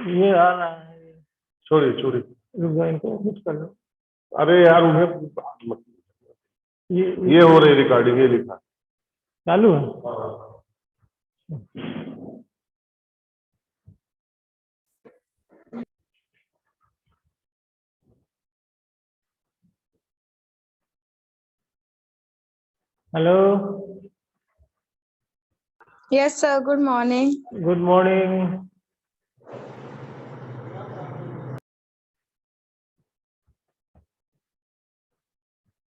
ये आ रहा है। छोड़िए छोड़िए, रुक जाओ, इनको कुछ कर लो। अरे यार उन्हें मत- ये ये हो रही रिकॉर्डिंग, ये लिखा। चालू है। Hello, Yes, sir. Good morning. Good morning.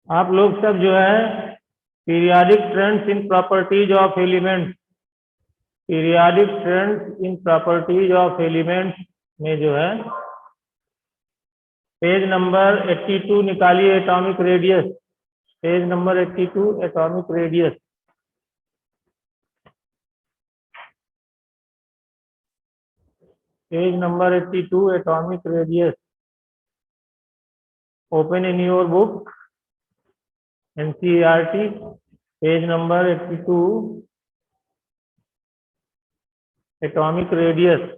आप लोग सब जो है periodic trends in properties of elements, periodic trends in properties of elements में जो है पेज नंबर 82 निकालिए, atomic radius. Page number 82 atomic radius. Page number 82 atomic radius. Open in your book NCERT, page number 82 atomic radius.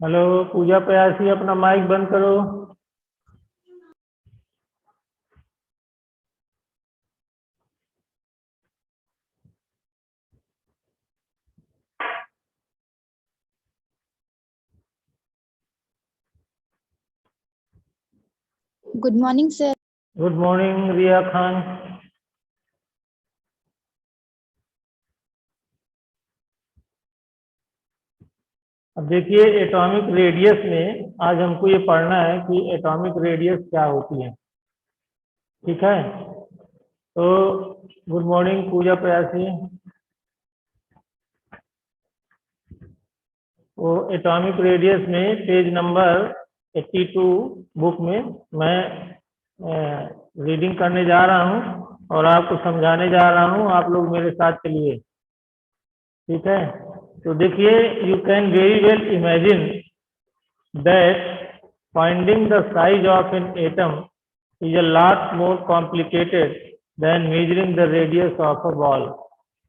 Hello Puja Prayasi, अपना mic बंद करो। Good morning, sir. Good morning रिया खान। अब देखिए atomic radius में आज हमको ये पढ़ना है कि एटॉमिक रेडियस क्या होती है। ठीक है, तो गुड मॉर्निंग पूजा प्रयासी। तो एटॉमिक रेडियस में पेज नंबर 82 बुक में मैं रीडिंग करने जा रहा हूँ और आपको समझाने जा रहा हूँ। आप लोग मेरे साथ चलिए, ठीक है। तो देखिए, you can very well imagine that finding the size of an atom is a lot more complicated than measuring the radius of a ball।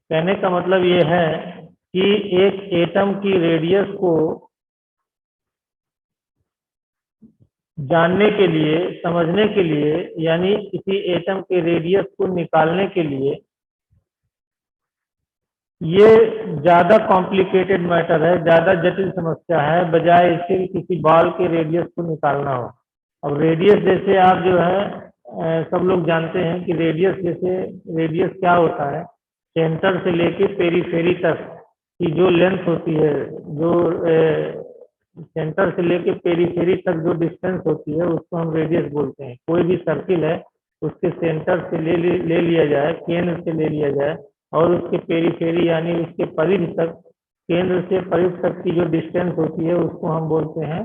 कहने का मतलब ये है कि एक एटम की रेडियस को जानने के लिए, समझने के लिए, यानी किसी एटम के रेडियस को निकालने के लिए ये ज्यादा कॉम्प्लिकेटेड मैटर है, ज्यादा जटिल समस्या है, बजाय इसके किसी बॉल के रेडियस को निकालना हो। अब रेडियस जैसे आप जो है सब लोग जानते हैं कि रेडियस जैसे रेडियस क्या होता है, सेंटर से लेके पेरीफेरी तक की जो लेंथ होती है, जो सेंटर से लेके पेरीफेरी तक जो डिस्टेंस होती है उसको हम रेडियस बोलते हैं। कोई भी सर्किल है उसके सेंटर से ले लिया जाए, केंद्र से ले लिया जाए और उसके पेरीफेरी यानी उसके परिध तक, केंद्र से परिध तक की जो डिस्टेंस होती है उसको हम बोलते हैं,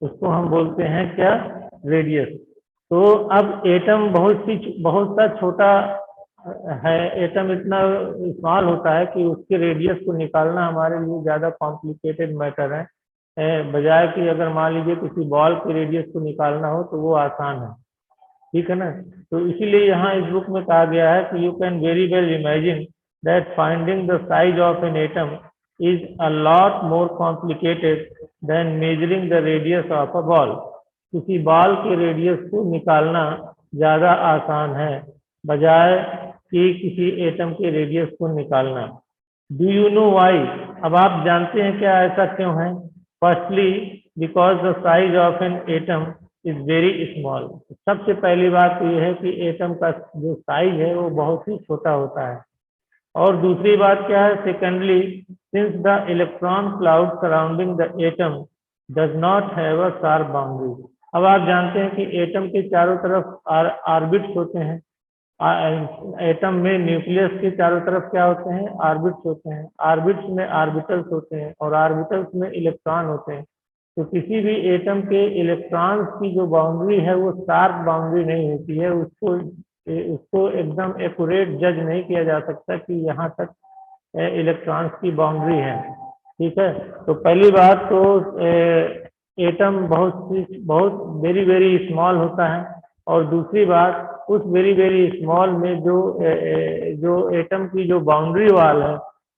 उसको हम बोलते हैं क्या, रेडियस। तो अब एटम बहुत सा छोटा है, एटम इतना स्मॉल होता है कि उसके रेडियस को निकालना हमारे लिए ज़्यादा कॉम्प्लिकेटेड मैटर है, बजाय कि अगर मान लीजिए किसी बॉल के रेडियस को निकालना हो तो वो आसान है। ठीक है ना। तो इसीलिए यहाँ इस बुक में कहा गया है कि you can very well imagine that finding the size of an atom is a lot more complicated then measuring the radius of a ball. किसी बॉल के रेडियस को निकालना ज़्यादा आसान है बजाय कि किसी एटम के रेडियस को निकालना। Do you know why? अब आप जानते हैं क्या ऐसा क्यों है? Firstly because the size of an atom is very small. सबसे पहली बात तो यह है कि एटम का जो साइज है वो बहुत ही छोटा होता है। और दूसरी बात क्या है? Secondly, since the electron cloud surrounding the atom does not have a sharp boundary. अब आप जानते हैं कि एटम के चारों तरफ आर्बिट्स होते हैं। एटम में न्यूक्लियस के चारों तरफ क्या होते हैं? आर्बिट्स होते हैं। आर्बिट्स में आर्बिटल्स होते हैं और आर्बिटल्स में इलेक्ट्रॉन होते हैं। तो किसी भी एटम के इलेक्ट्रॉन्स की जो बाउंड्री है वो शार्प बाउंड्री नहीं होती है, उसको एकदम एक्यूरेट जज नहीं किया जा सकता कि यहाँ तक इलेक्ट्रॉन्स की बाउंड्री है। ठीक है, तो पहली बात तो एटम बहुत वेरी वेरी स्मॉल होता है, और दूसरी बात उस वेरी वेरी स्मॉल में जो एटम की जो बाउंड्री वाल है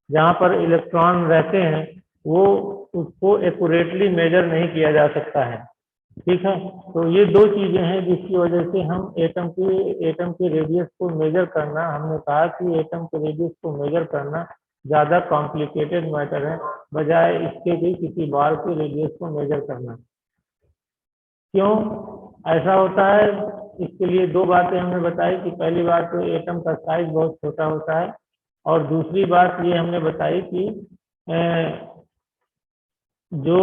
जहाँ पर इलेक्ट्रॉन रहते हैं वो उसको एक्यूरेटली मेजर नहीं किया जा सकता है। ठीक है, तो ये दो चीजें हैं जिसकी वजह से हम एटम के रेडियस को मेजर करना, हमने कहा कि एटम के रेडियस को मेजर करना ज़्यादा कॉम्प्लिकेटेड मैटर है बजाय इसके कि किसी बॉल के रेडियस को मेजर करना। क्यों ऐसा होता है, इसके लिए दो बातें हमने बताई कि पहली बात तो एटम का साइज बहुत छोटा होता है, और दूसरी बात ये हमने बताई कि जो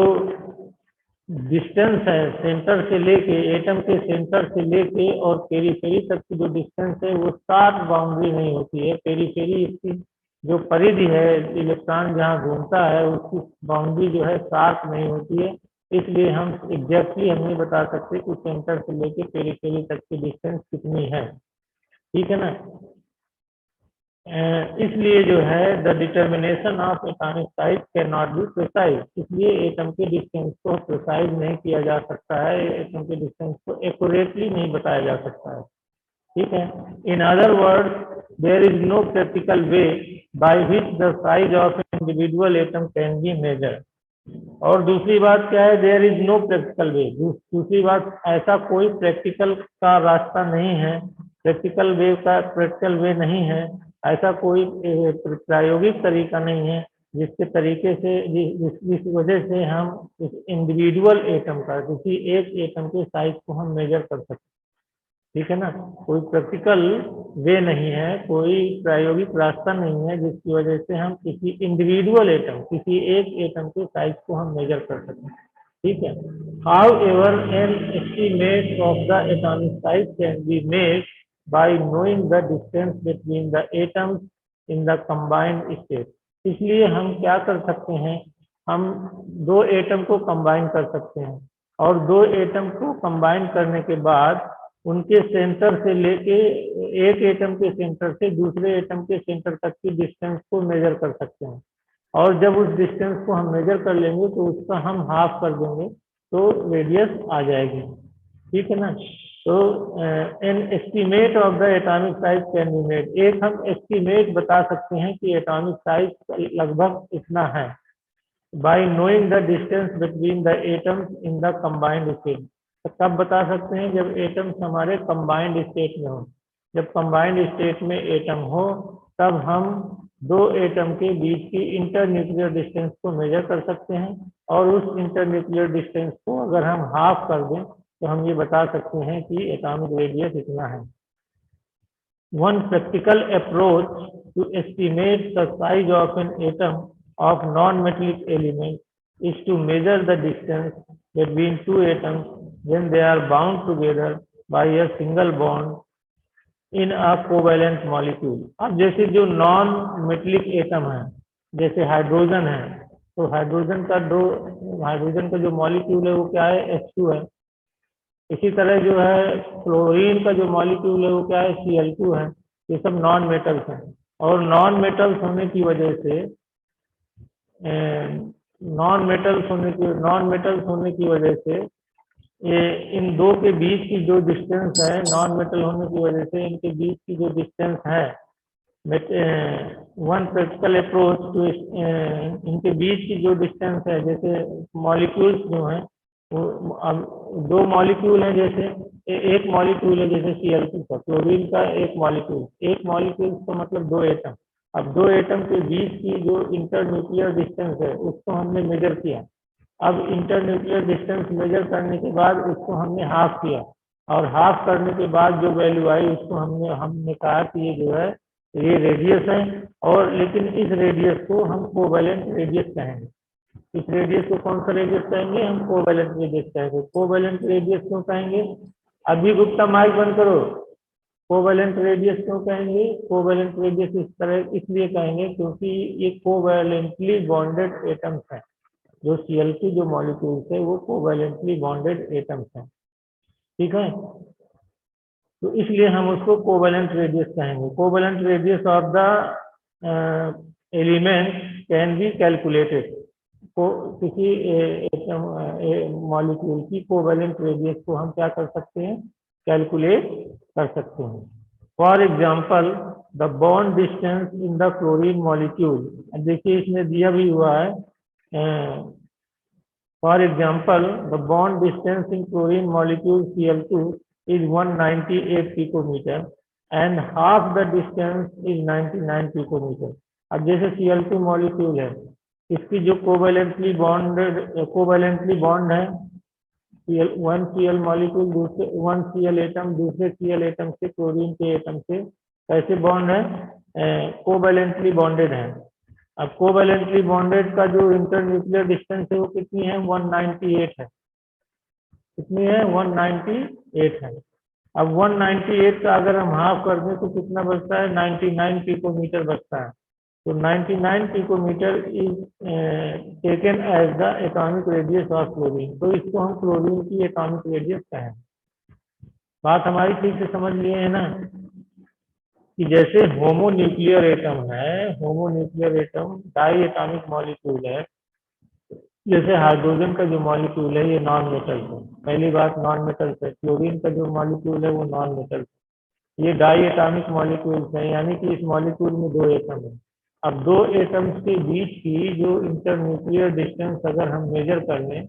डिस्टेंस है सेंटर से लेके, एटम के सेंटर से लेके और पेरीफेरी तक की जो डिस्टेंस है वो शार्प बाउंड्री नहीं होती है। पेरीफेरी इसकी जो परिधि है, इलेक्ट्रॉन जहाँ घूमता है उसकी बाउंड्री जो है शार्प नहीं होती है, इसलिए हम एग्जैक्टली हम नहीं बता सकते कि सेंटर से लेके पेरीफेरी तक की डिस्टेंस कितनी है। ठीक है ना, इसलिए जो है the determination of atomic size can not be precise, इसलिए एटम के डिस्टेंस को प्रिसाइज नहीं किया जा सकता है, एटम के डिस्टेंस को एक्यूरेटली नहीं बताया जा सकता है। ठीक है, in other words there is no practical way by which the size of individual atom can be measured. और दूसरी बात क्या है, there is no practical way, दूसरी बात ऐसा कोई प्रैक्टिकल का रास्ता नहीं है, प्रैक्टिकल वे नहीं है, ऐसा कोई प्रायोगिक तरीका नहीं है जिसके तरीके से जिस वजह से हम इस इंडिविजुअल एटम का, किसी एक एटम के साइज को हम मेजर कर सकते। ठीक है ना, कोई प्रैक्टिकल वे नहीं है, कोई प्रायोगिक रास्ता नहीं है जिसकी वजह से हम किसी इंडिविजुअल एटम, किसी एक एटम के साइज को हम मेजर कर सकें। ठीक है, however an estimate of the atomic size can be made by knowing the distance between the atoms in the combined state. इसलिए हम क्या कर सकते हैं, हम दो एटम को कंबाइन कर सकते हैं, और दो एटम को कंबाइन करने के बाद उनके सेंटर से लेके, एक एटम के सेंटर से दूसरे एटम के सेंटर तक की डिस्टेंस को मेजर कर सकते हैं, और जब उस डिस्टेंस को हम मेजर कर लेंगे तो उसका हम हाफ कर देंगे तो रेडियस आ जाएगी। ठीक है ना, तो an estimate of the atomic size can be made, एक हम एस्टीमेट बता सकते हैं कि एटॉमिक साइज लगभग इतना है, bye knowing the distance between the atoms in the combined state. तो कब बता सकते हैं, जब एटम्स हमारे कंबाइंड स्टेट में हो, जब कंबाइंड स्टेट में एटम हो तब हम दो एटम के बीच की इंटरन्यूक्लियर डिस्टेंस को मेजर कर सकते हैं, और उस इंटरन्यूक्लियर डिस्टेंस को अगर हम हाफ कर दें तो हम ये बता सकते हैं कि एटॉमिक रेडियस इतना है। One practical approach to estimate the size of an atom of non-metallic element is to measure the distance between two atoms when they are bound together by a single bond in a covalent molecule। अब जैसे जो non metallic atom है, जैसे hydrogen है, तो hydrogen का जो molecule है वो क्या है, H2 है। इसी तरह जो है क्लोरीन का जो मॉलिक्यूल है वो क्या है, Cl2 है। ये सब नॉन मेटल्स हैं, और नॉन मेटल्स होने की वजह से नॉन मेटल्स होने की वजह से ये इन दो के बीच की जो डिस्टेंस है, नॉन मेटल होने की वजह से इनके बीच की जो डिस्टेंस है, वन प्रैक्टिकल अप्रोच टू इनके बीच की जो डिस्टेंस है, जैसे मॉलिक्यूल्स जो हैं वो, अब दो मॉलिक्यूल हैं, जैसे एक मॉलिक्यूल है जैसे Cl2 का, क्लोरीन का एक मॉलिक्यूल का मतलब दो एटम। अब दो एटम के बीच की जो इंटरन्यूक्लियर डिस्टेंस है उसको हमने मेजर किया। अब इंटरन्यूक्लियर डिस्टेंस मेजर करने के बाद उसको हमने हाफ किया, और हाफ करने के बाद जो वैल्यू आई उसको हमने कहा कि ये जो है ये रेडियस है, और लेकिन इस रेडियस को हम कोवैलेंट रेडियस कहेंगे। इस रेडियस को कौन सा रेडियस कहेंगे, हम कोवैलेंट रेडियस कहेंगे। कोवैलेंट रेडियस क्यों कहेंगे, अभी गुप्ता माइक बंद करो। कोवैलेंट रेडियस क्यों कहेंगे, कोवैलेंट रेडियस इस तरह इसलिए कहेंगे क्योंकि ये कोवैलेंटली बॉन्डेड एटम्स हैं। जो Cl2 जो मॉलिक्यूल्स है वो कोवेलेंटली बॉन्डेड एटम्स हैं, ठीक है। तो इसलिए हम उसको कोवेलेंट रेडियस कहेंगे। Covalent radius of the element can be calculated. को किसी एटम मॉलिक्यूल की कोवेलेंट रेडियस को हम क्या कर सकते हैं, कैलकुलेट कर सकते हैं। For example the bond distance in the chlorine molecule, देखिए इसमें दिया भी हुआ है, for example the bond distance in chlorine molecule Cl2 is 198 picometer and half the distance is 99 picometer। अब जैसे Cl2 मॉलिक्यूल है, इसकी जो कोवेलेंटली बॉन्ड है, वन Cl मॉलिक्यूल दूसरे, वन Cl एटम दूसरे Cl एटम से, क्लोरीन के एटम से कैसे बॉन्ड है, कोवेलेंटली बॉन्डेड है। अब कोवेलेंटली बॉन्डेड का जो इंटरन्यूक्लियर डिस्टेंस है वो कितनी है, 198 है। कितनी है, 198 है। अब 198 का अगर हम हाफ कर दें तो कितना बचता है, 99 पिकोमीटर बचता है। तो 99 picometre is taken as the atomic radius of chlorine. तो इसको हम क्लोरीन की एटॉमिक रेडियस कहें। बात हमारी ठीक से समझ लिए है ना, कि जैसे होमोन्यूक्लियर एटम है, homonuclear atom diatomic molecule है। जैसे हाइड्रोजन का जो मॉलिक्यूल है ये नॉन मेटल है, पहली बात नॉन मेटल है। क्लोरीन का जो मॉलिक्यूल है वो नॉन मेटल है। ये डाई एटॉमिक मॉलिक्यूल्स हैं, यानी कि इस मॉलिक्यूल में दो एटम है। अब दो एटम्स के बीच की जो इंटरन्यूक्लियर डिस्टेंस अगर हम मेजर कर लें,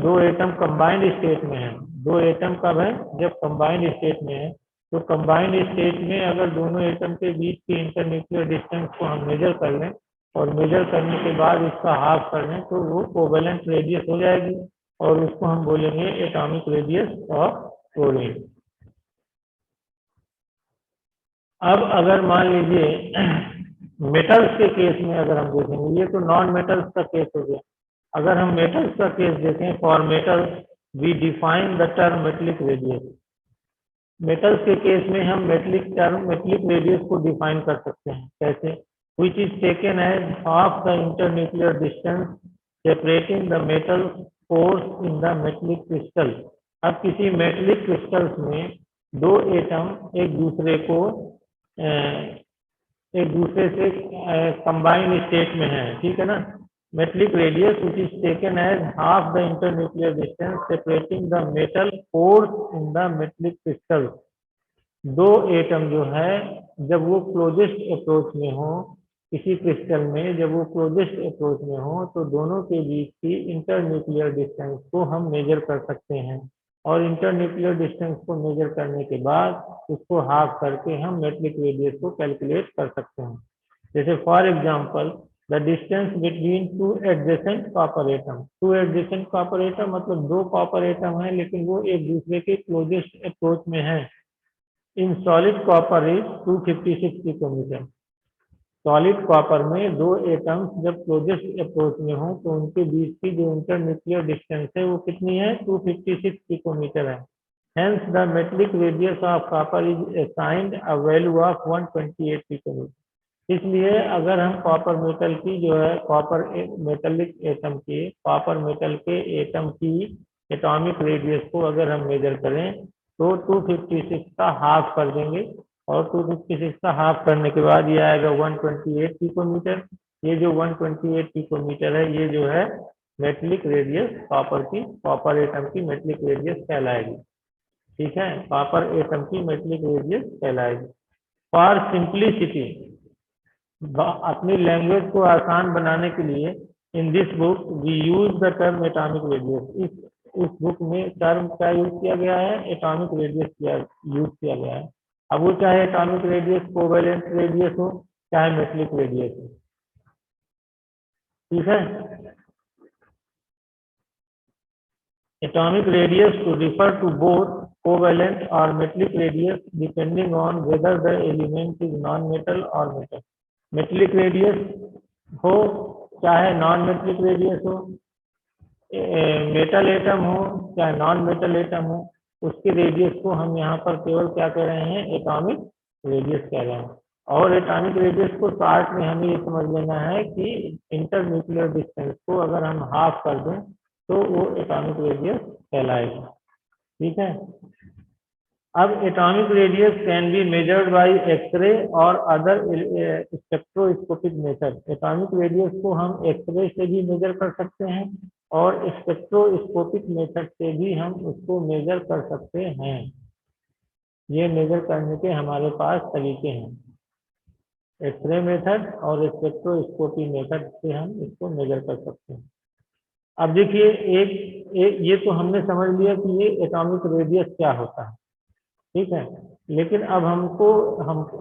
दो एटम कंबाइंड स्टेट में है। दो एटम कब है, जब कंबाइंड स्टेट में है। तो कंबाइंड स्टेट में अगर दोनों एटम के बीच की इंटरन्यूक्लियर डिस्टेंस को हम मेजर कर लें और मेजर करने के बाद इसका हाफ कर लें तो वो कोवेलेंट रेडियस हो जाएगी और उसको हम बोलेंगे एटॉमिक रेडियस ऑफ क्लोरीन। अब अगर मान लीजिए मेटल्स के केस में अगर हम देखेंगे, ये तो नॉन मेटल्स का केस हो गया। अगर हम मेटल्स का केस देखें, for metals we define the term metallic radius. Metals के केस में हम मेटलिक रेडियस को डिफाइन कर सकते हैं। कैसे, which is taken as half the internuclear distance separating the metal pores in the metallic crystal। अब किसी मेटलिक क्रिस्टल्स में दो एटम एक दूसरे से कंबाइंड स्टेट में है, ठीक है ना। Metallic radius which is taken as half the internuclear distance separating the metal pores in the metallic crystal। दो एटम जो है जब वो क्लोजेस्ट अप्रोच में हो, किसी क्रिस्टल में जब वो क्लोजेस्ट अप्रोच में हो तो दोनों के बीच की इंटरन्यूक्लियर डिस्टेंस को हम मेजर कर सकते हैं और इंटरन्यूक्लियर डिस्टेंस को मेजर करने के बाद उसको हाफ करके हम मेटलिक रेडियस को कैलकुलेट कर सकते हैं। जैसे for example the distance between two adjacent copper atom. Two adjacent copper atom मतलब दो कॉपर एटम है लेकिन वो एक दूसरे के क्लोजेस्ट अप्रोच में है। In solid copper is 256 picometre. Solid copper में दो एटम्स जब क्लोजेस्ट अप्रोच में हो तो उनके बीच की जो इंटरन्यूक्लियर डिस्टेंस है वो कितनी है, 256 पिकोमीटर है। Hence the metallic radius of copper is assigned a value of 128 picometre. इसलिए अगर हम कॉपर मेटल की जो है कॉपर मेटलिक एटम के कॉपर मेटल के एटम की एटॉमिक रेडियस को अगर हम मेजर करें तो 256 का हाफ कर देंगे और 256 का हाफ करने के बाद ये आएगा 128 पिकोमीटर। ये जो 128 पिकोमीटर है ये जो है मेटलिक रेडियस कॉपर एटम की मेटलिक रेडियस कहलाएगी, ठीक है। कॉपर एटम की मेटलिक रेडियस कहलाएगी। फॉर सिंप्लिसिटी, अपनी लैंग्वेज को आसान बनाने के लिए in this book we use the term atomic radius. इस बुक में टर्म क्या यूज किया गया है, एटॉमिक रेडियस यूज किया गया है। अब वो चाहे एटॉमिक रेडियस कोवेलेंट रेडियस हो चाहे मेटलिक रेडियस हो, ठीक है। Atomic radius to refer to both covalent और metallic radius depending on whether the element is non metal और मेटल। मेटलिक रेडियस हो चाहे नॉन मेटलिक रेडियस हो, मेटल एटम हो चाहे नॉन मेटल एटम हो, उसके रेडियस को हम यहाँ पर केवल क्या कह रहे हैं, एटॉमिक रेडियस कह रहे हैं। और एटॉमिक रेडियस को शॉर्ट में हमें ये समझ लेना है कि इंटर न्यूक्लियर डिस्टेंस को अगर हम हाफ कर दें तो वो एटॉमिक रेडियस कहलाएगा। ठीक है। अब atomic radius can be measured by X ray और other spectroscopic method. Atomic radius को हम एक्सरे से भी मेजर कर सकते हैं और स्पेक्ट्रोस्कोपिक मेथड से भी हम उसको मेजर कर सकते हैं। ये मेजर करने के हमारे पास तरीके हैं, एक्सरे मेथड और स्पेक्ट्रोस्कोपी मेथड से हम इसको मेजर कर सकते हैं। अब देखिए एक ये तो हमने समझ लिया कि ये एटॉमिक रेडियस क्या होता है। ठीक है। लेकिन अब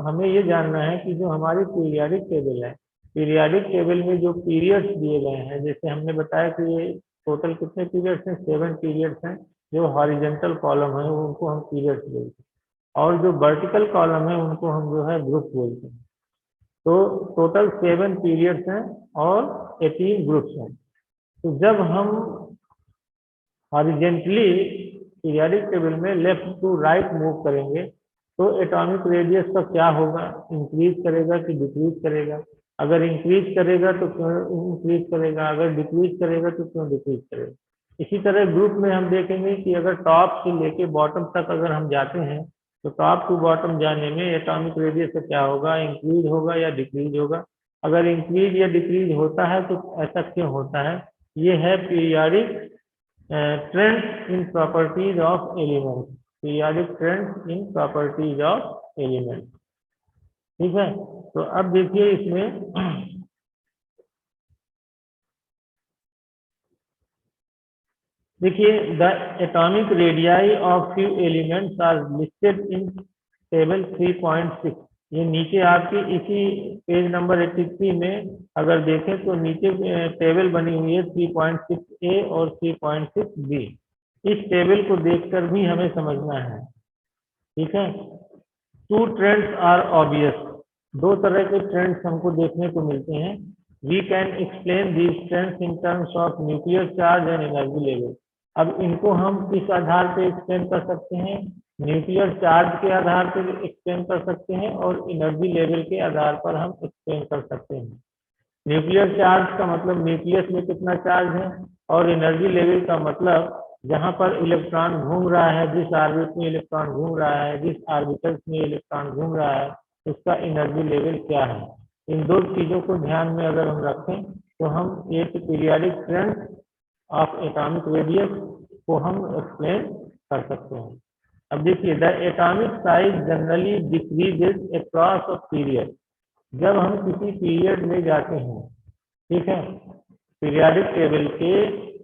हमें ये जानना है कि जो हमारी पीरियाडिक टेबल है, पीरियाडिक टेबल में जो पीरियड्स दिए गए हैं, जैसे हमने बताया कि ये टोटल कितने पीरियड्स हैं, 7 पीरियड्स हैं। जो हॉरिजॉन्टल कॉलम है उनको हम पीरियड्स बोलते हैं और जो वर्टिकल कॉलम है उनको हम जो है ग्रुप बोलते हैं। तो टोटल 7 पीरियड्स हैं और 18 ग्रुप्स हैं। तो जब हम हॉरिजॉन्टली पीरियाडिक टेबल में लेफ्ट टू राइट मूव करेंगे तो एटॉमिक रेडियस का क्या होगा, इंक्रीज करेगा कि डिक्रीज करेगा। अगर इंक्रीज करेगा तो क्यों इंक्रीज करेगा, अगर डिक्रीज करेगा तो क्यों डिक्रीज करेगा। इसी तरह ग्रुप में हम देखेंगे कि अगर टॉप से लेके बॉटम तक अगर हम जाते हैं तो टॉप टू बॉटम जाने में एटॉमिक रेडियस का क्या होगा, इंक्रीज होगा या डिक्रीज होगा। अगर इंक्रीज या डिक्रीज होता है तो ऐसा क्यों होता है, ये है periodic trends in properties of elements. Periodic trends in properties of elements. ठीक है। तो अब देखिए इसमें देखिए the atomic radii of few elements are listed in table 3.6। ये नीचे आपकी इसी पेज नंबर 83 में अगर देखें तो नीचे टेबल बनी हुई है 3.6A और 3.6B। इस टेबल को देखकर भी हमें समझना है। ठीक है। 2 ट्रेंड्स आर ऑब्वियस। 2 तरह के ट्रेंड्स हमको देखने को मिलते हैं। We can explain these trends in terms of nuclear charge and energy level. अब इनको हम किस आधार पे एक्सप्लेन कर सकते हैं, न्यूक्लियर चार्ज के आधार पर एक्सप्लेन कर सकते हैं और एनर्जी लेवल के आधार पर हम एक्सप्लेन कर सकते हैं। न्यूक्लियर चार्ज का मतलब न्यूक्लियस में कितना चार्ज है और एनर्जी लेवल का मतलब जहां पर इलेक्ट्रॉन घूम रहा है, जिस ऑर्बिट में इलेक्ट्रॉन घूम रहा है, जिस ऑर्बिटल्स में इलेक्ट्रॉन घूम रहा है उसका एनर्जी लेवल क्या है। इन 2 चीजों को ध्यान में अगर हम रखें तो हम एक periodic trend of atomic radius को हम एक्सप्लेन कर सकते हैं। अब देखिए the atomic size generally decreases across a period. जब हम किसी पीरियड में जाते हैं, ठीक है, पीरियाडिक टेबल के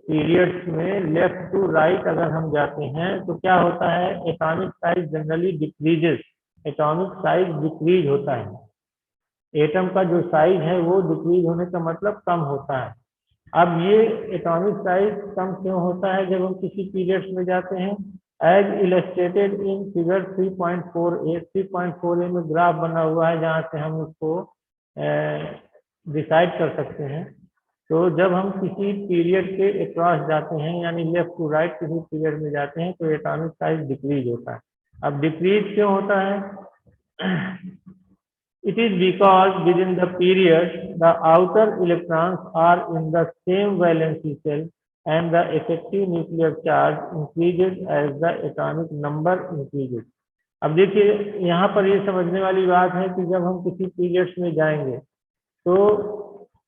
पीरियड्स में लेफ्ट टू राइट अगर हम जाते हैं तो क्या होता है, atomic size generally decreases. Atomic size decrease होता है। एटम का जो साइज है वो डिक्रीज होने का मतलब कम होता है। अब ये एटॉमिक साइज कम क्यों होता है जब हम किसी पीरियड्स में जाते हैं, as illustrated in figure 3.4A। 3.4A में ग्राफ बना हुआ है जहाँ से हम उसको डिसाइड कर सकते हैं। तो जब हम किसी पीरियड के अक्रॉस जाते हैं यानी लेफ्ट टू राइट किसी पीरियड में जाते हैं तो एटॉमिक साइज डिक्रीज होता है। अब डिक्रीज क्यों होता है, it is because within the period the outer electrons are in the same valency shell and the effective nuclear charge increases as the atomic number increases। अब देखिए यहाँ पर ये समझने वाली बात है कि जब हम किसी पीरियड्स में जाएंगे तो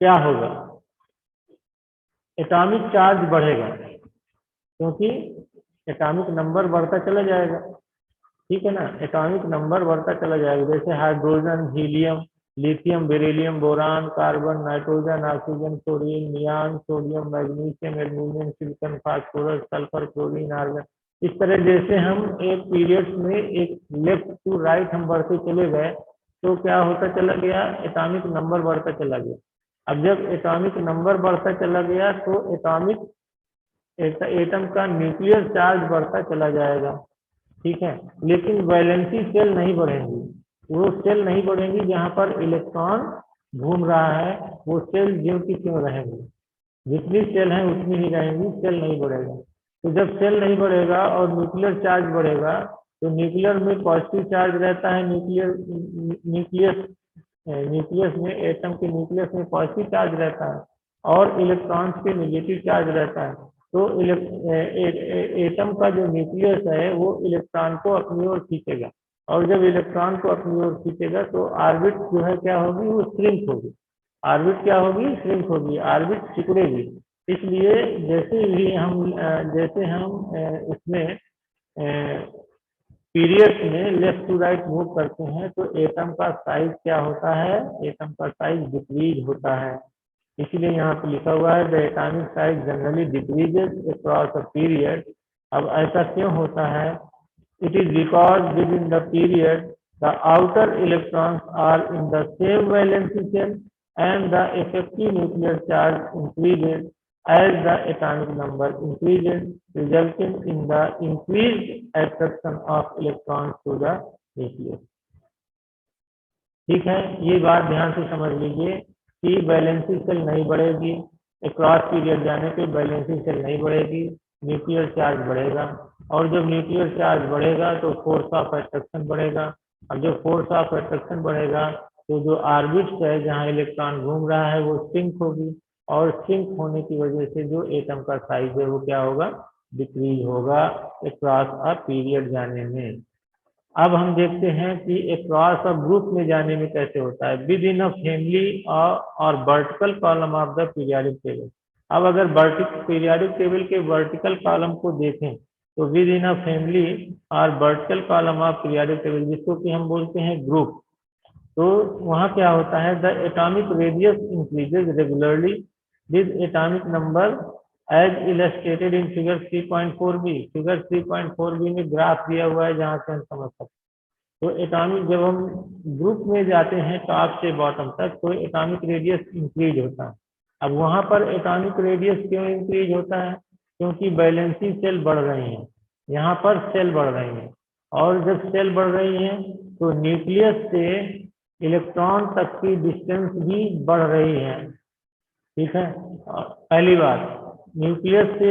क्या होगा, एटॉमिक चार्ज बढ़ेगा क्योंकि एटॉमिक नंबर बढ़ता चला जाएगा। ठीक है ना, एटॉमिक नंबर बढ़ता चला जाएगा। जैसे hydrogen, helium, lithium, beryllium, boron, carbon, nitrogen, oxygen, chlorine, neon, sodium, magnesium, aluminium, silicon, phosphorus, sulphur, chlorine, argon. इस तरह जैसे हम एक पीरियड में एक लेफ्ट टू राइट हम बढ़ते चले गए तो क्या होता चला गया, एटॉमिक नंबर बढ़ता चला गया। अब जब एटॉमिक नंबर बढ़ता चला गया तो एटम का न्यूक्लियर चार्ज बढ़ता चला जाएगा। ठीक है, लेकिन वैलेंसी सेल नहीं बढ़ेंगी। वो सेल नहीं बढ़ेंगी जहां पर इलेक्ट्रॉन घूम रहा है, वो सेल ज्यों की त्यों रहेंगी। जितनी सेल है उतनी ही रहेंगी, सेल नहीं बढ़ेगा। तो जब सेल नहीं बढ़ेगा और न्यूक्लियर चार्ज बढ़ेगा तो न्यूक्लियर में पॉजिटिव चार्ज रहता है, न्यूक्लियस में, एटम के न्यूक्लियस में पॉजिटिव चार्ज रहता है और इलेक्ट्रॉन्स पे नेगेटिव चार्ज रहता है। तो एटम का जो न्यूक्लियस है वो इलेक्ट्रॉन को अपनी ओर खींचेगा, और जब इलेक्ट्रॉन को अपनी ओर खींचेगा तो ऑर्बिट जो है क्या होगी, वो श्रिंक होगी। ऑर्बिट क्या होगी, श्रिंक होगी, ऑर्बिट सिकुड़ेगी। इसलिए जैसे हम इसमें पीरियड्स में लेफ्ट टू राइट मूव करते हैं तो एटम का साइज क्या होता है, एटम का साइज डिक्रीज होता है। इसलिए यहाँ पे लिखा हुआ है the atomic size generally decreases across a period. अब ऐसा क्यों होता है? It is because within the period the outer electrons are in the same valency shell and the effective nuclear charge increases as the atomic number increases, resulting in the increased attraction of electrons to the nucleus। ठीक है, ये बात ध्यान से समझ लीजिए कि valency cell नहीं बढ़ेगी, क्रॉस पीरियड जाने पे वैलेंसी सेल नहीं बढ़ेगी, न्यूक्लियर चार्ज बढ़ेगा, और जब न्यूक्लियर चार्ज बढ़ेगा तो फोर्स ऑफ अट्रैक्शन बढ़ेगा। अब जब फोर्स ऑफ अट्रैक्शन बढ़ेगा तो जो ऑर्बिट्स है जहाँ इलेक्ट्रॉन घूम रहा है वो सिंक होगी, और सिंक होने की वजह से जो एटम का साइज है वो क्या होगा, डिक्रीज होगा अक्रॉस अ पीरियड जाने में। अब हम देखते हैं कि अक्रॉस अ ग्रुप में जाने में कैसे होता है, विद इन अ फैमिली और vertical column of the periodic table. अब अगर पीरियोडिक टेबल के वर्टिकल कॉलम को देखें तो विद इन अ फैमिली और vertical column of periodic table, जिसको कि हम बोलते हैं ग्रुप, तो वहाँ क्या होता है, the atomic radius increases regularly with atomic number as illustrated in figure 3.4b। Figure 3.4b में ग्राफ दिया हुआ है जहाँ से हम समझ सकते हैं। तो एटॉमिक, जब हम ग्रुप में जाते हैं टॉप से बॉटम तक तो एटॉमिक रेडियस इंक्रीज होता है। अब वहाँ पर एटॉमिक रेडियस क्यों इंक्रीज होता है? क्योंकि वैलेंसी सेल बढ़ रही हैं, यहाँ पर सेल बढ़ रही हैं, और जब सेल बढ़ रही हैं तो न्यूक्लियस से इलेक्ट्रॉन तक की डिस्टेंस भी बढ़ रही है। ठीक है, पहली बात, न्यूक्लियस से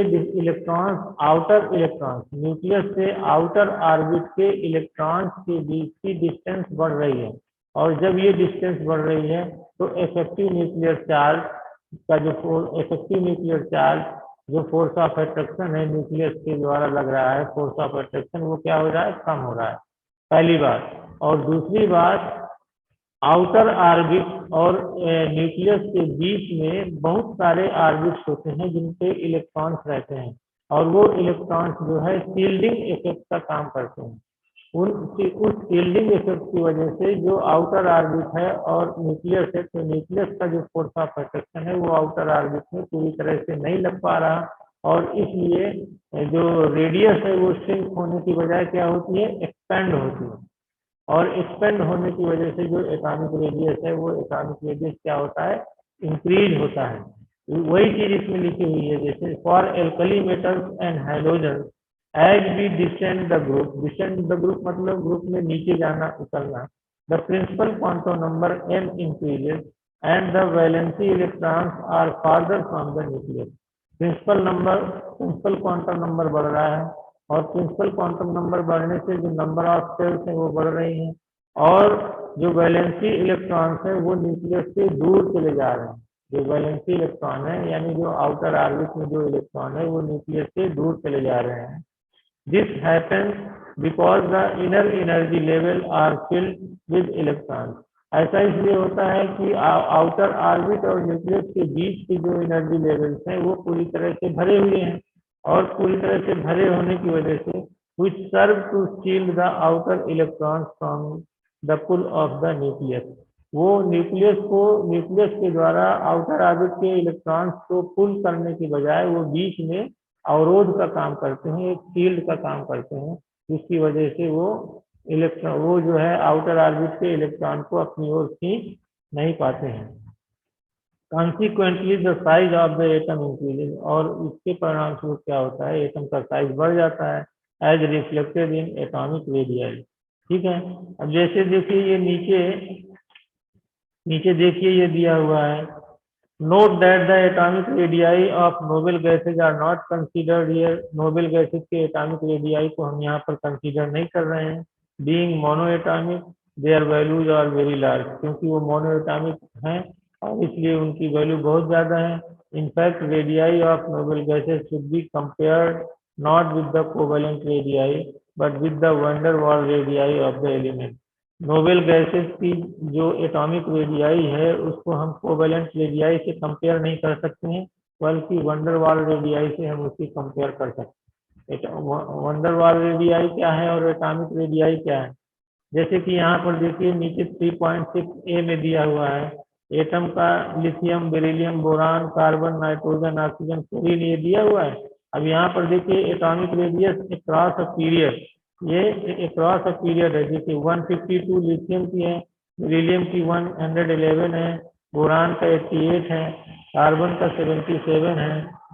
न्यूक्लियस से आउटर ऑर्बिट के इलेक्ट्रॉन्स के बीच की डिस्टेंस बढ़ रही है, और जब ये डिस्टेंस बढ़ रही है तो इफेक्टिव न्यूक्लियर चार्ज जो फोर्स ऑफ अट्रैक्शन है न्यूक्लियस के द्वारा लग रहा है, फोर्स ऑफ अट्रैक्शन, वो क्या हो रहा है, कम हो रहा है, पहली बात। और दूसरी बात, आउटर ऑर्बिट और न्यूक्लियस के बीच में बहुत सारे ऑर्बिट्स होते हैं जिनपे इलेक्ट्रॉन्स रहते हैं, और वो इलेक्ट्रॉन्स जो है शील्डिंग इफेक्ट का काम करते हैं। उस शील्डिंग इफेक्ट की वजह से जो आउटर ऑर्बिट है और न्यूक्लियस है, तो न्यूक्लियस का जो फोर्स ऑफ अट्रैक्शन है वो आउटर ऑर्बिट में पूरी तरह से नहीं लग पा रहा, और इसलिए जो रेडियस है वो श्रिंक होने की बजाय क्या होती है, एक्सपेंड होती है, और एक्सपेंड होने की वजह से जो एटॉमिक रेडियस है वो एटॉमिक रेडियस क्या होता है, इंक्रीज होता है। वही चीज इसमें लिखी हुई है, जैसे for alkali metals and hydrogen as we descend the group मतलब ग्रुप में नीचे जाना उतरना, the principal quantum number m increases and the valency electrons are farther from the nucleus. Principal quantum number बढ़ रहा है, और प्रिंसिपल क्वांटम नंबर बढ़ने से जो नंबर ऑफ सेल्स हैं वो बढ़ रही हैं, और जो वैलेंसी इलेक्ट्रॉन्स हैं वो न्यूक्लियस से दूर चले जा रहे हैं। जो वैलेंसी इलेक्ट्रॉन है यानी जो आउटर ऑर्बिट में जो इलेक्ट्रॉन है वो न्यूक्लियस से दूर चले जा रहे हैं। This happens because the inner energy level are filled with electron. ऐसा इसलिए होता है कि आउटर ऑर्बिट और न्यूक्लियस के बीच की जो एनर्जी लेवल्स हैं वो पूरी तरह से भरे हुए हैं, और पूरी तरह से भरे होने की वजह से which serve to shield the outer electrons from the pull of the nucleus। वो न्यूक्लियस के द्वारा आउटर ऑर्बिट के इलेक्ट्रॉन्स को पुल करने की बजाय वो बीच में अवरोध का काम करते हैं, एक शील्ड का काम करते हैं, जिसकी वजह से वो जो है आउटर ऑर्बिट के इलेक्ट्रॉन को अपनी ओर खींच नहीं पाते हैं। Consequently, the size of the atom increases, और इसके परिणाम स्वरूप क्या होता है, एटम का साइज बढ़ जाता है, as reflected in atomic radius. ठीक है, अब जैसे देखिए ये नीचे देखिए ये दिया हुआ है Note that the atomic radii of noble gases are not considered here. Noble gases के atomic radii को हम यहाँ पर consider नहीं कर रहे हैं. Being monoatomic, their values are very large. क्योंकि वो monoatomic हैं और इसलिए उनकी वैल्यू बहुत ज्यादा है. In fact, radii of noble gases should be compared not with the covalent radii, but with the van der Waals radii of the element. Noble gases की जो एटॉमिक रेडियाई है उसको हम कोवेलेंट रेडियाई से compare नहीं कर सकते हैं, बल्कि van der Waals रेडियाई से हम उसकी कंपेयर कर सकते हैं. van der Waals रेडियाई क्या है और एटॉमिक रेडियाई क्या है? जैसे कि यहाँ पर देखिए नीचे 3.6 में दिया हुआ है एटम का lithium, beryllium, boron, carbon, nitrogen, oxygen, fluorine ये दिया हुआ है. अब यहाँ पर देखिए atomic radius across a period, ये अक्रॉस अ पीरियड है. देखिए 152 लिथियम की है, बेरिलियम की 111 है, बोरान का 88 है, कार्बन का 77 है,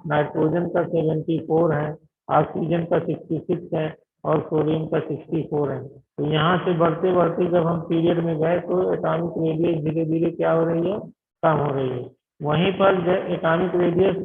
नाइट्रोजन का 74 है, ऑक्सीजन का 66 है और फ्लोरीन का 64 है. तो यहाँ से बढ़ते बढ़ते जब हम पीरियड में गए तो एटॉमिक रेडियस धीरे धीरे क्या हो रही है, कम हो रही है. वहीं पर एटॉमिक रेडियस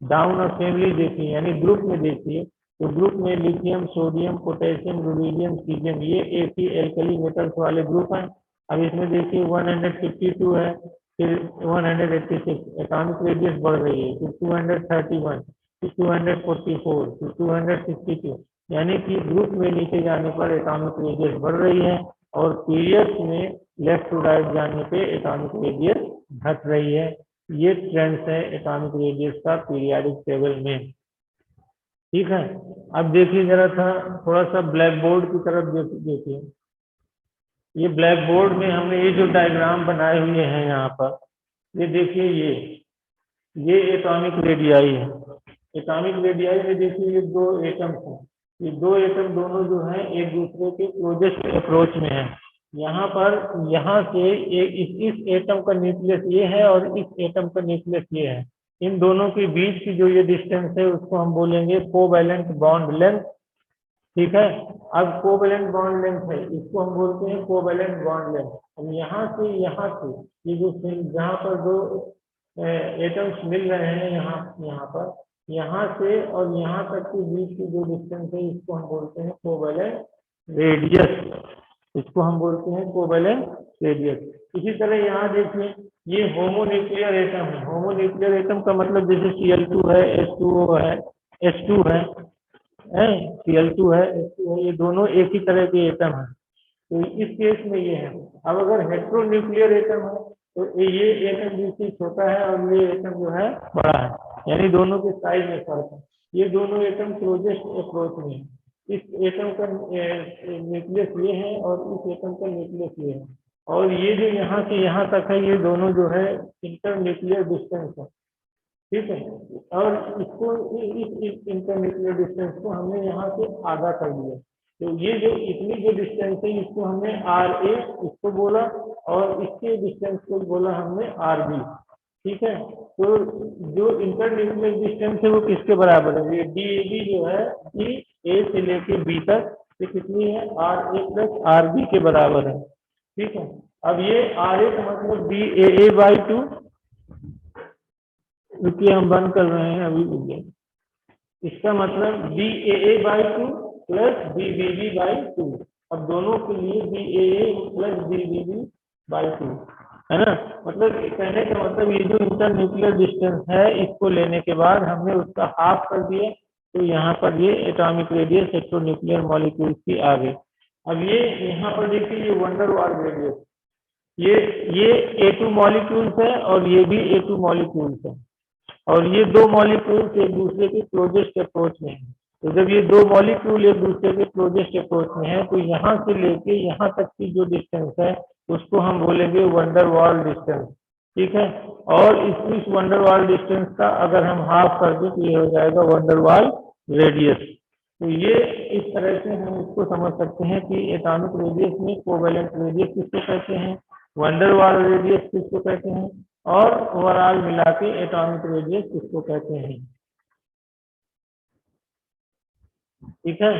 डाउन असेंबली देखिए यानी ग्रुप में देखिए तो ग्रुप में lithium, sodium, potassium, rubidium, caesium ये एक ही एल्कली मेटल्स वाले ग्रुप हैं. अब इसमें देखिए 152 है, फिर 186, एटॉमिक रेडियस बढ़ रही है, फिर 231, फिर 244, फिर 262, यानी कि ग्रुप में नीचे जाने पर एटॉमिक रेडियस बढ़ रही है और पीरियड्स में लेफ्ट टू राइट जाने पे एटॉमिक रेडियस घट रही है. ये ट्रेंड्स है एटॉमिक रेडियस का पीरियोडिक टेबल में. ठीक है. अब देखिए जरा था थोड़ा सा ब्लैक बोर्ड की तरफ देखिए. ये ब्लैक बोर्ड में हमने ये जो डायग्राम बनाए हुए हैं यहाँ पर, ये देखिए ये एटॉमिक रेडियाई है. एटॉमिक रेडियाई में देखिए ये दो एटम्स हैं. ये दो एटम दोनों जो हैं एक दूसरे के क्लोजेस्ट अप्रोच में है. यहाँ पर यहाँ से इस एटम का न्यूक्लियस ये है और इस एटम का न्यूक्लियस ये है. इन दोनों के बीच की जो ये डिस्टेंस है उसको हम बोलेंगे कोवैलेंट बॉन्ड लेंथ. ठीक है. अब कोवैलेंट बॉन्ड लेंथ है इसको हम बोलते हैं कोवैलेंट बॉन्ड लेंथ. अब यहाँ से ये जो जहाँ पर दो एटम्स मिल रहे हैं यहाँ से और यहाँ तक के बीच की जो डिस्टेंस है इसको हम बोलते हैं कोवैलेंट रेडियस. इसको हम बोलते हैं कोवैलेंट रेडियस. इसी तरह यहाँ देखिए ये होमोन्यूक्लियर एटम है. होमोन्यूक्लियर एटम का मतलब जैसे Cl2 है, H2O है, H2 है, Cl2 है, H2 है, ये दोनों एक ही तरह के एटम हैं. तो इस केस में ये है. अब अगर हेट्रोन्यूक्लियर एटम है तो ये एटम बीसी छोटा है और ये एटम जो है बड़ा है, यानी दोनों के साइज में फर्क है. ये दोनों एटम क्लोजेस्ट अप्रोच में है. इस एटम का न्यूक्लियस ये है और इस एटम का न्यूक्लियस ये है और ये जो यहाँ से यहाँ तक है ये दोनों जो है इंटरन्यूक्लियर डिस्टेंस है. ठीक है. और इसको इस इंटरन्यूक्लियर डिस्टेंस को हमने यहाँ से आधा कर दिया. तो ये जो इतनी जो डिस्टेंस है इसको हमने RA इसको बोला और इसके डिस्टेंस को बोला हमने RB. ठीक है. तो जो इंटरन्यूक्लियर डिस्टेंस है वो किसके बराबर है? ये DAB जो है कि A से लेके B तक ये कितनी है? RA प्लस RB के बराबर है. ठीक है. अब ये RA का मतलब BAA/2, क्योंकि हम बंद कर रहे हैं अभी. इसका मतलब BAA/2 प्लस BBB/2. अब दोनों के लिए BAA प्लस BBB/2 है ना. मतलब कहने का मतलब ये जो इंटरन्यूक्लियर डिस्टेंस है इसको लेने के बाद हमने उसका हाफ कर दिया तो यहाँ पर ये एटॉमिक रेडियस हेट्रोन्यूक्लियर मॉलिक्यूल्स की आ गई. अब ये यहाँ पर देखिए ये van der Waals रेडियस, ये A2 मॉलिक्यूल्स है और ये भी A2 मॉलिक्यूल्स है और ये दो मॉलिक्यूल्स एक दूसरे के क्लोजेस्ट अप्रोच में है. तो जब ये दो मॉलिक्यूल एक दूसरे के क्लोजेस्ट अप्रोच में है तो यहाँ से लेके यहाँ तक की जो डिस्टेंस है उसको हम बोलेंगे van der Waals डिस्टेंस. ठीक है. और इस van der Waals डिस्टेंस का अगर हम हाफ कर दें तो ये हो जाएगा van der Waals रेडियस. तो ये इस तरह से हम इसको समझ सकते हैं कि एटॉमिक रेडियस में कोवैलेंट रेडियस किसको कहते हैं, van der Waals रेडियस किसको कहते हैं और ओवरऑल मिला के एटॉमिक रेडियस किसको कहते हैं. ठीक है.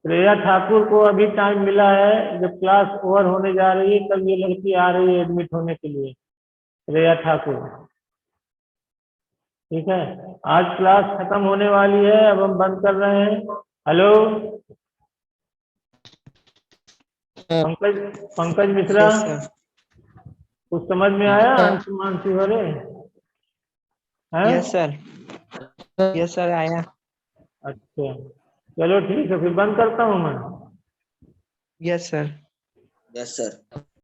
श्रेया ठाकुर को अभी टाइम मिला है, जब क्लास ओवर होने जा रही है तब ये लड़की आ रही है एडमिट होने के लिए. श्रेया ठाकुर। ठीक है, आज क्लास खत्म होने वाली है, अब हम बंद कर रहे हैं। Hello Pankaj, Pankaj Mishra, Yes, sir. कुछ समझ में आया? अंशु मानसी हो रहे हैं? Yes, sir. Yes, sir. आया। अच्छा, चलो ठीक है, फिर बंद करता हूँ मैं। Yes, sir. Yes, sir.